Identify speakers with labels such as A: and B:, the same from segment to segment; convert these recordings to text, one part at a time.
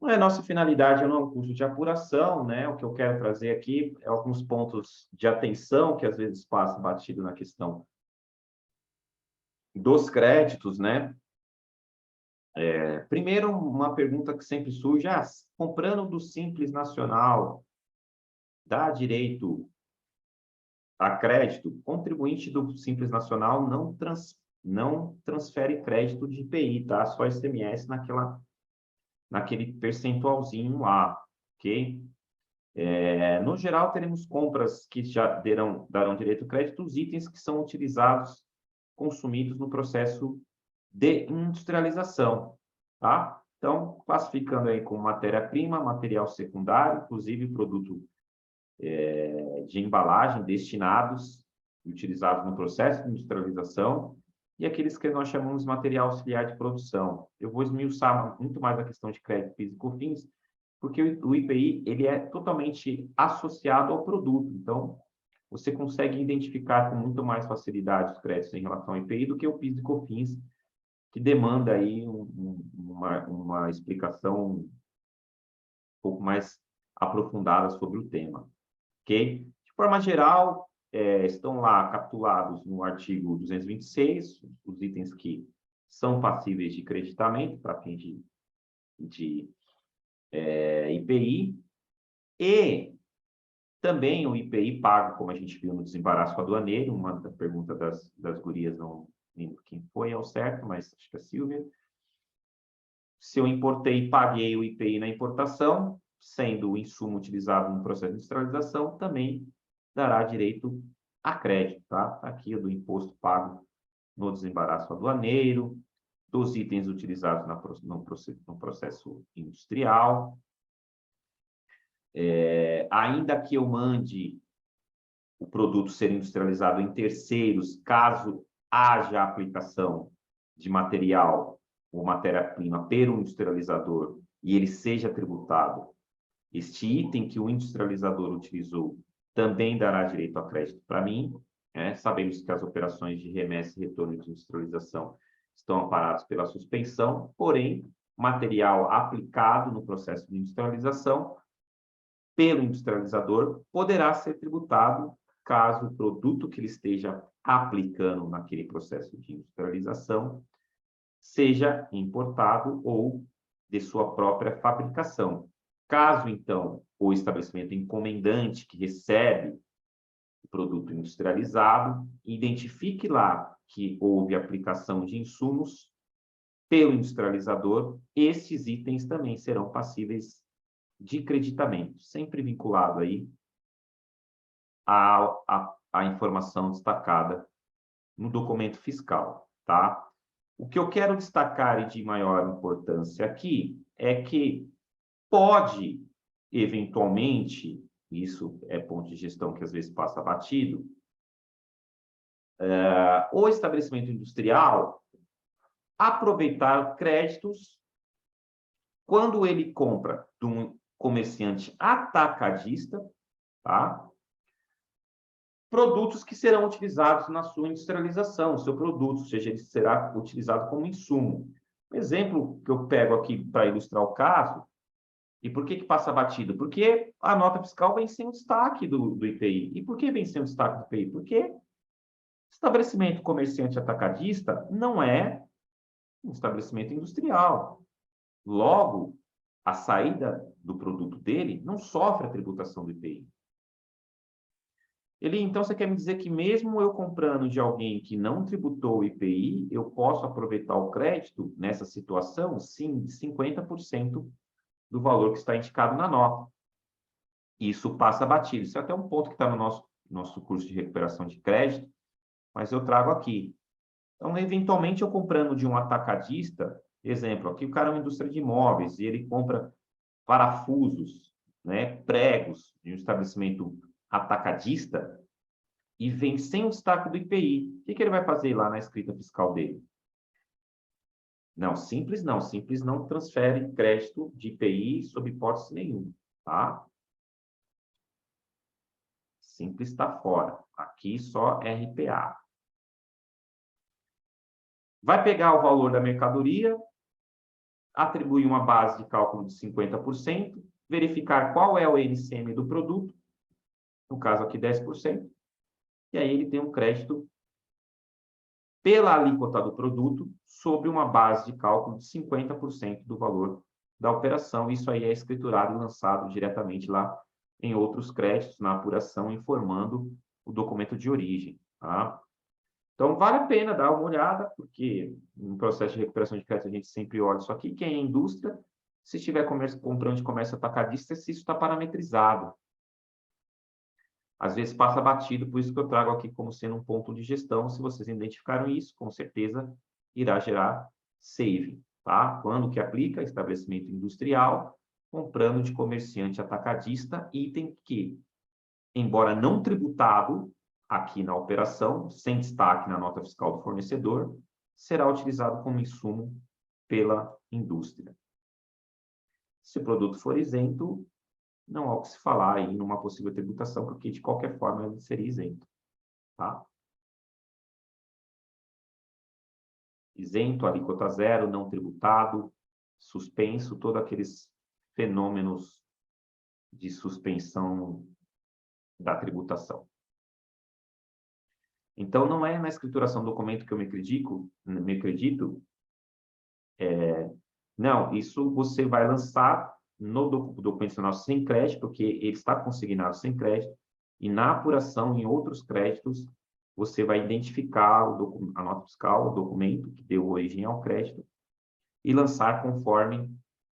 A: Não é nossa finalidade, não é um curso de apuração, né? O que eu quero trazer aqui é alguns pontos de atenção que às vezes passa batido na questão dos créditos, né? Primeiro, uma pergunta que sempre surge: comprando do Simples Nacional, dá direito a crédito? Contribuinte do Simples Nacional não transfere crédito de IPI, tá? Só ICMS naquele percentualzinho lá, ok? No geral, teremos compras que já darão direito a crédito os itens que são utilizados, consumidos no processo de industrialização, tá? Então, classificando aí como matéria-prima, material secundário, inclusive produto de embalagem destinados e utilizados no processo de industrialização, e aqueles que nós chamamos de material auxiliar de produção. Eu vou esmiuçar muito mais a questão de crédito PIS/COFINS, porque o IPI ele é totalmente associado ao produto. Então, você consegue identificar com muito mais facilidade os créditos em relação ao IPI do que o PIS/COFINS, que demanda aí uma explicação um pouco mais aprofundada sobre o tema, ok? De forma geral, estão lá capitulados no artigo 226, os itens que são passíveis de creditamento para fins de IPI, e também o IPI pago, como a gente viu no desembaraço aduaneiro, uma pergunta das gurias, não lembro quem foi ao certo, mas acho que é a Silvia. Se eu importei e paguei o IPI na importação, sendo o insumo utilizado no processo de industrialização, também dará direito a crédito, tá? Aqui o do imposto pago no desembaraço aduaneiro, dos itens utilizados no processo industrial. Ainda que eu mande o produto ser industrializado em terceiros, caso haja aplicação de material ou matéria-prima pelo industrializador e ele seja tributado, este item que o industrializador utilizou também dará direito a crédito para mim. Sabemos que as operações de remessa e retorno de industrialização estão amparadas pela suspensão, porém, material aplicado no processo de industrialização pelo industrializador poderá ser tributado caso o produto que ele esteja aplicando naquele processo de industrialização seja importado ou de sua própria fabricação. Caso, então, o estabelecimento encomendante que recebe o produto industrializado identifique lá que houve aplicação de insumos pelo industrializador, esses itens também serão passíveis de creditamento, sempre vinculado aí à informação destacada no documento fiscal, tá? O que eu quero destacar e de maior importância aqui é que pode, eventualmente, isso é ponto de gestão que às vezes passa batido, o estabelecimento industrial aproveitar créditos quando ele compra de um comerciante atacadista, tá? Produtos que serão utilizados na sua industrialização, o seu produto, ou seja, ele será utilizado como insumo. Um exemplo que eu pego aqui para ilustrar o caso, e por que passa batido? Porque a nota fiscal vem sem o destaque do IPI. E por que vem sem o destaque do IPI? Porque estabelecimento comerciante atacadista não é um estabelecimento industrial. Logo, a saída do produto dele não sofre a tributação do IPI. Então, você quer me dizer que mesmo eu comprando de alguém que não tributou o IPI, eu posso aproveitar o crédito nessa situação? Sim, de 50% do valor que está indicado na nota. Isso passa batido. Isso é até um ponto que está no nosso curso de recuperação de crédito, mas eu trago aqui. Então, eventualmente, eu comprando de um atacadista, exemplo, aqui o cara é uma indústria de imóveis e ele compra parafusos, né, pregos de um estabelecimento atacadista e vem sem o destaque do IPI. O que ele vai fazer lá na escrita fiscal dele? Não, simples não transfere crédito de IPI sob hipótese nenhuma, tá? Simples está fora. Aqui só RPA. Vai pegar o valor da mercadoria, atribuir uma base de cálculo de 50%, verificar qual é o NCM do produto, no caso aqui 10%, e aí ele tem um crédito pela alíquota do produto sobre uma base de cálculo de 50% do valor da operação. Isso aí é escriturado e lançado diretamente lá em outros créditos, na apuração, informando o documento de origem. Tá? Então, vale a pena dar uma olhada, porque no processo de recuperação de crédito a gente sempre olha isso aqui. Quem é indústria, se estiver comprando de comércio atacadista, se isso está parametrizado. Às vezes passa batido, por isso que eu trago aqui como sendo um ponto de gestão. Se vocês identificaram isso, com certeza irá gerar saving. Tá? Quando que aplica? Estabelecimento industrial, comprando de comerciante atacadista, item que, embora não tributado aqui na operação, sem destaque na nota fiscal do fornecedor, será utilizado como insumo pela indústria. Se o produto for isento, não há o que se falar aí numa possível tributação, porque de qualquer forma ele seria isento. Tá? Isento, alíquota zero, não tributado, suspenso, todos aqueles fenômenos de suspensão da tributação. Então, não é na escrituração do documento que eu me acredito, não, isso você vai lançar no documento nacional sem crédito, porque ele está consignado sem crédito, e na apuração em outros créditos, você vai identificar a nota fiscal, o documento que deu origem ao crédito, e lançar conforme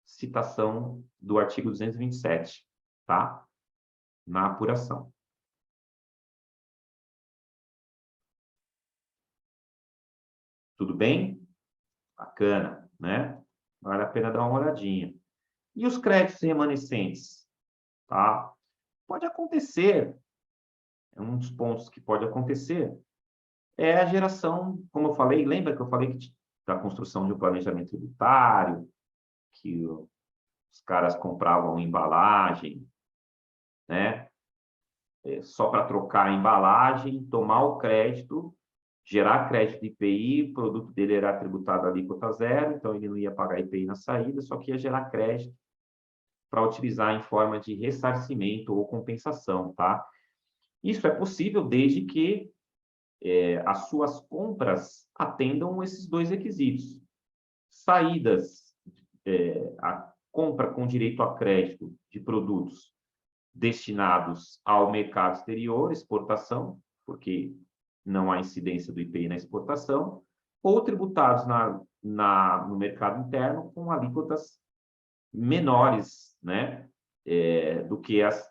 A: citação do artigo 227, tá? Na apuração. Tudo bem? Bacana, né? Vale a pena dar uma olhadinha. E os créditos remanescentes? Tá? Pode acontecer, é um dos pontos que pode acontecer, é a geração, como eu falei, lembra que eu falei da construção de um planejamento tributário, que os caras compravam embalagem, né? Só para trocar a embalagem, tomar o crédito, gerar crédito de IPI, o produto dele era tributado a alíquota zero, então ele não ia pagar IPI na saída, só que ia gerar crédito para utilizar em forma de ressarcimento ou compensação, tá? Isso é possível desde que as suas compras atendam esses dois requisitos. Saídas, a compra com direito a crédito de produtos destinados ao mercado exterior, exportação, porque não há incidência do IPI na exportação, ou tributados no mercado interno com alíquotas menores, né, do que as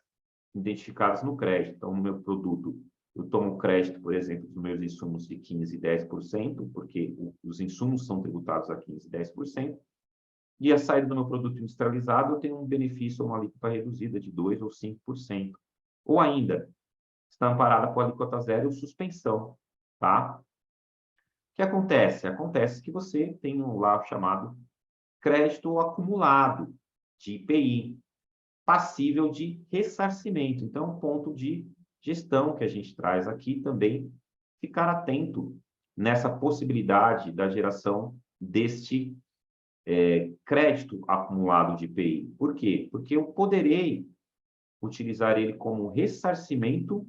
A: identificadas no crédito. Então, no meu produto, eu tomo crédito, por exemplo, dos meus insumos de 15% e 10%, porque os insumos são tributados a 15% e 10%, e a saída do meu produto industrializado, eu tenho um benefício, uma alíquota reduzida de 2% ou 5%. Ou ainda, está amparada com alíquota zero ou suspensão, tá? O que acontece? Acontece que você tem lá o chamado crédito acumulado de IPI, passível de ressarcimento. Então, um ponto de gestão que a gente traz aqui também, ficar atento nessa possibilidade da geração deste crédito acumulado de IPI. Por quê? Porque eu poderei utilizar ele como ressarcimento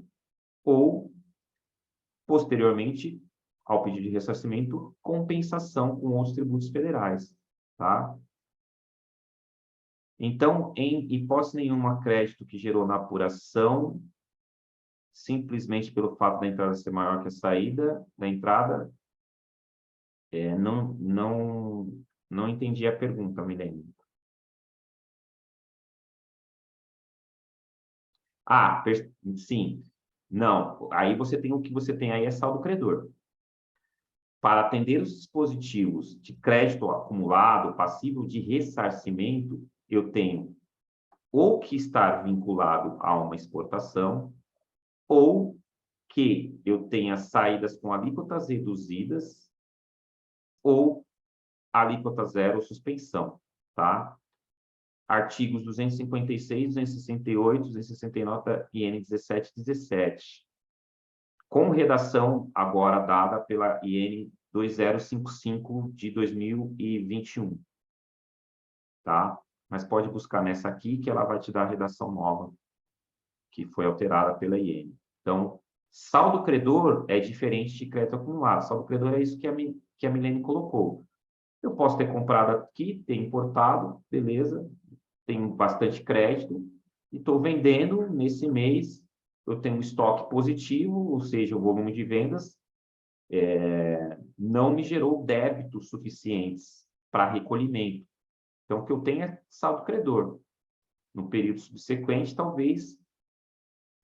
A: ou, posteriormente, ao pedido de ressarcimento, compensação com outros tributos federais, tá? Então, em hipótese nenhuma, crédito que gerou na apuração, simplesmente pelo fato da entrada ser maior que a saída, da entrada, não entendi a pergunta, Milene. Ah, sim. Não, aí você tem o que você tem aí é saldo credor. Para atender os dispositivos de crédito acumulado, passível de ressarcimento, eu tenho ou que estar vinculado a uma exportação, ou que eu tenha saídas com alíquotas reduzidas, ou alíquota zero ou suspensão, tá? Artigos 256, 268, 269 e N17 e 17. Com redação agora dada pela IN 2055 de 2021. tá? Mas pode buscar nessa aqui, que ela vai te dar a redação nova, que foi alterada pela IN. Então, saldo credor é diferente de crédito acumulado. Saldo credor é isso que a Milene colocou. Eu posso ter comprado aqui, ter importado, beleza, tenho bastante crédito, e estou vendendo nesse mês, eu tenho um estoque positivo, ou seja, o volume de vendas não me gerou débitos suficientes para recolhimento. Então, o que eu tenho é saldo credor. No período subsequente, talvez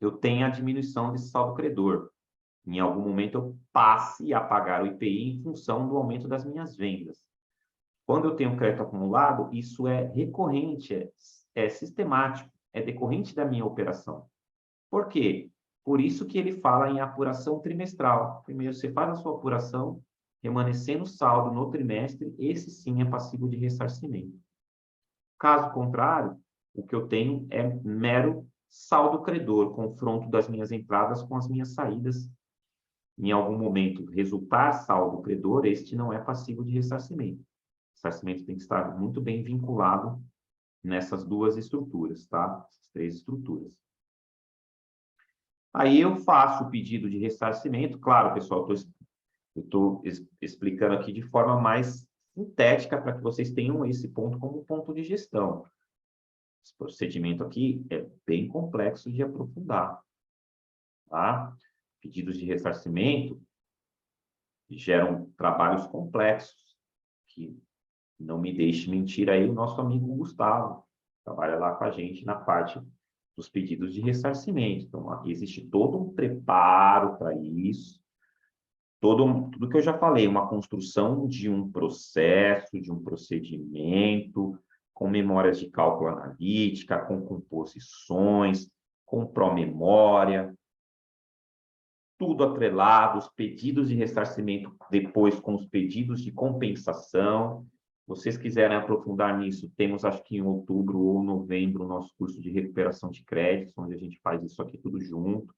A: eu tenha a diminuição desse saldo credor. Em algum momento, eu passe a pagar o IPI em função do aumento das minhas vendas. Quando eu tenho crédito acumulado, isso é recorrente, é sistemático, é decorrente da minha operação. Por quê? Por isso que ele fala em apuração trimestral. Primeiro você faz a sua apuração, remanescendo saldo no trimestre, esse sim é passível de ressarcimento. Caso contrário, o que eu tenho é mero saldo credor, confronto das minhas entradas com as minhas saídas. Em algum momento resultar saldo credor, este não é passível de ressarcimento. O ressarcimento tem que estar muito bem vinculado nessas duas estruturas, tá? Essas três estruturas. Aí eu faço o pedido de ressarcimento. Claro, pessoal, eu estou explicando aqui de forma mais sintética para que vocês tenham esse ponto como ponto de gestão. Esse procedimento aqui é bem complexo de aprofundar, tá? Pedidos de ressarcimento geram trabalhos complexos, que não me deixe mentir aí o nosso amigo Gustavo, trabalha lá com a gente na parte dos pedidos de ressarcimento. Então, aqui existe todo um preparo para isso, tudo que eu já falei, uma construção de um processo, de um procedimento, com memórias de cálculo analítica, com composições, com pró-memória, tudo atrelado, os pedidos de ressarcimento depois com os pedidos de compensação. Se vocês quiserem aprofundar nisso, temos, acho que em outubro ou novembro, o nosso curso de recuperação de créditos, onde a gente faz isso aqui tudo junto.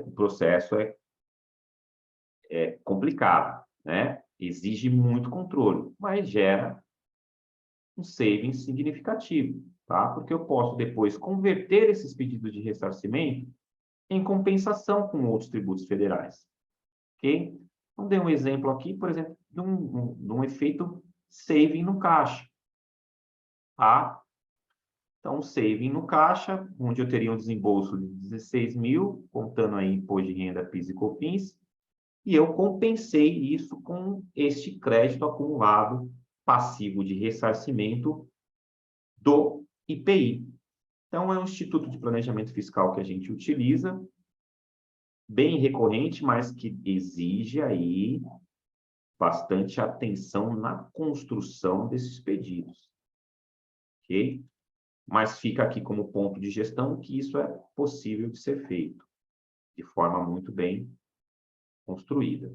A: O processo é complicado, né? Exige muito controle, mas gera um saving significativo, tá? Porque eu posso depois converter esses pedidos de ressarcimento em compensação com outros tributos federais, ok? Então, dei um exemplo aqui, por exemplo, de um efeito saving no caixa, tá? Então, saving no caixa, onde eu teria um desembolso de 16 mil, contando aí imposto de renda, PIS e COFINS, e eu compensei isso com este crédito acumulado passivo de ressarcimento do IPI. Então, é um instituto de planejamento fiscal que a gente utiliza, bem recorrente, mas que exige aí bastante atenção na construção desses pedidos, ok? Mas fica aqui como ponto de gestão que isso é possível de ser feito de forma muito bem construída.